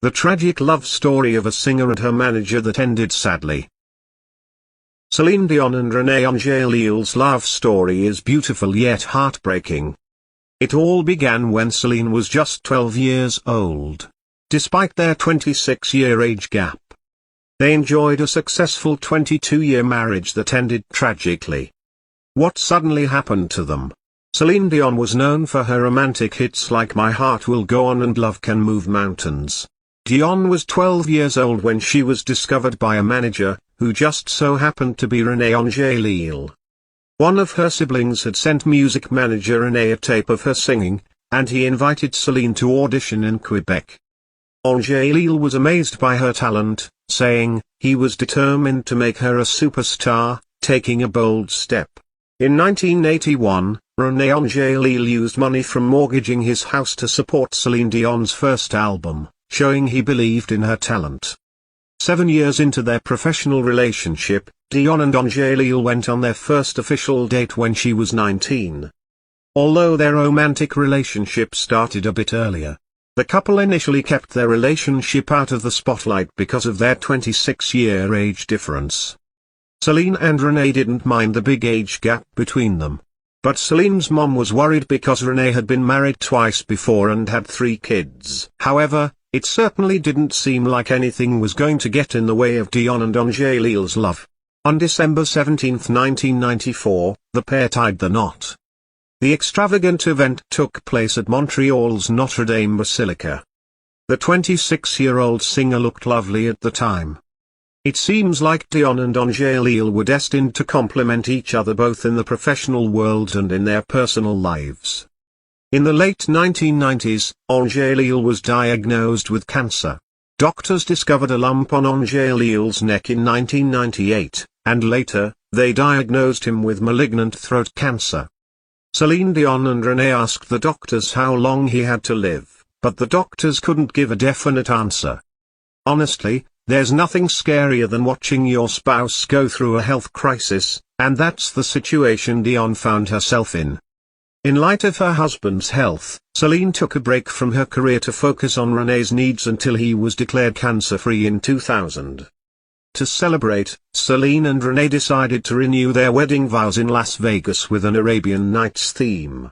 The tragic love story of a singer and her manager that ended sadly. Celine Dion and René Angélil's love story is beautiful yet heartbreaking. It all began when Celine was just 12 years old. Despite their 26-year age gap, they enjoyed a successful 22-year marriage that ended tragically. What suddenly happened to them? Celine Dion was known for her romantic hits like My Heart Will Go On and Love Can Move Mountains. Dion was 12 years old when she was discovered by a manager, who just so happened to be René Angélil. One of her siblings had sent music manager René a tape of her singing, and he invited Celine to audition in Quebec. Angélil was amazed by her talent, saying he was determined to make her a superstar, taking a bold step. In 1981, René Angélil used money from mortgaging his house to support Celine Dion's first album, showing he believed in her talent. 7 years into their professional relationship, Dion and Angélil went on their first official date when she was 19. Although their romantic relationship started a bit earlier, the couple initially kept their relationship out of the spotlight because of their 26-year age difference. Celine and René didn't mind the big age gap between them. But Celine's mom was worried because René had been married twice before and had 3 kids. However, it certainly didn't seem like anything was going to get in the way of Dion and Angélil's love. On December 17, 1994, the pair tied the knot. The extravagant event took place at Montreal's Notre Dame Basilica. The 26-year-old singer looked lovely at the time. It seems like Dion and Angélil were destined to complement each other both in the professional world and in their personal lives. In the late 1990s, Angélil was diagnosed with cancer. Doctors discovered a lump on Angélil's neck in 1998, and later, they diagnosed him with malignant throat cancer. Celine Dion and René asked the doctors how long he had to live, but the doctors couldn't give a definite answer. Honestly, there's nothing scarier than watching your spouse go through a health crisis, and that's the situation Dion found herself in. In light of her husband's health, Celine took a break from her career to focus on René's needs until he was declared cancer-free in 2000. To celebrate, Celine and René decided to renew their wedding vows in Las Vegas with an Arabian Nights theme.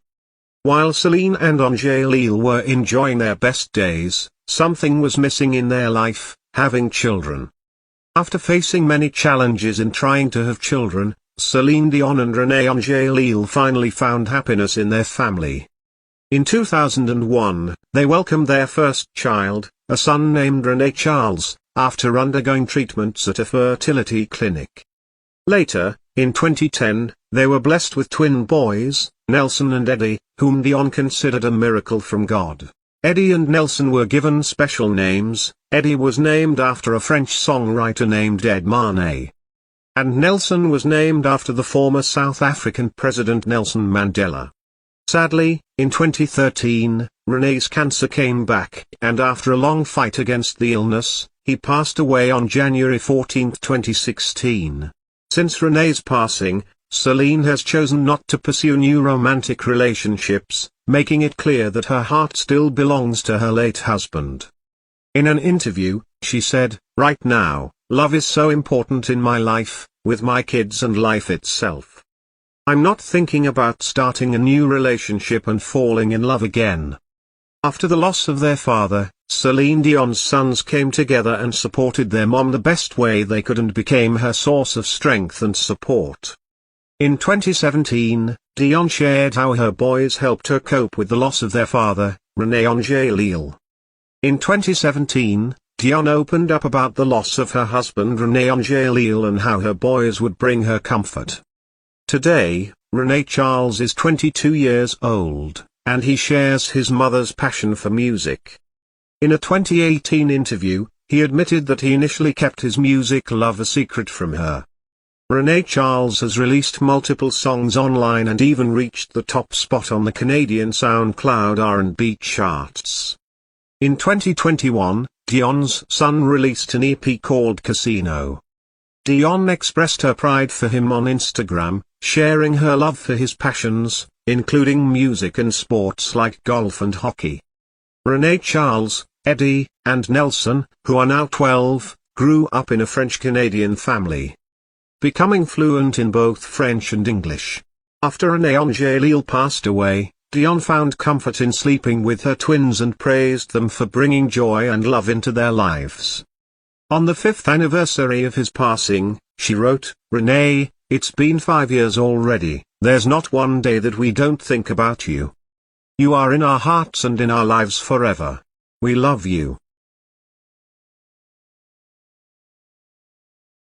While Celine and Angélil were enjoying their best days, something was missing in their life: having children. After facing many challenges in trying to have children, Celine Dion and René Angélil finally found happiness in their family. In 2001, they welcomed their first child, a son named René Charles, after undergoing treatments at a fertility clinic. Later, in 2010, they were blessed with twin boys, Nelson and Eddie, whom Dion considered a miracle from God. Eddie and Nelson were given special names. Eddie was named after a French songwriter named Ed Marnay. And Nelson was named after the former South African President Nelson Mandela. Sadly, in 2013, René's cancer came back, and after a long fight against the illness, he passed away on January 14, 2016. Since René's passing, Celine has chosen not to pursue new romantic relationships, making it clear that her heart still belongs to her late husband. In an interview, she said, "Right now, love is so important in my life, with my kids and life itself. I'm not thinking about starting a new relationship and falling in love again." After the loss of their father, Celine Dion's sons came together and supported their mom the best way they could and became her source of strength and support. In 2017, Dion shared how her boys helped her cope with the loss of their father, René Angélil. In 2017, Dion opened up about the loss of her husband René Angélil and how her boys would bring her comfort. Today, René Charles is 22 years old, and he shares his mother's passion for music. In a 2018 interview, he admitted that he initially kept his music love a secret from her. René Charles has released multiple songs online and even reached the top spot on the Canadian SoundCloud R&B charts. In 2021, Dion's son released an EP called Casino. Dion expressed her pride for him on Instagram, sharing her love for his passions, including music and sports like golf and hockey. René Charles, Eddie, and Nelson, who are now 12, grew up in a French-Canadian family, becoming fluent in both French and English. After Renée Angelil passed away, Dion found comfort in sleeping with her twins and praised them for bringing joy and love into their lives. On the 5th anniversary of his passing, she wrote, "Renée, it's been 5 years already, there's not one day that we don't think about you. You are in our hearts and in our lives forever. We love you."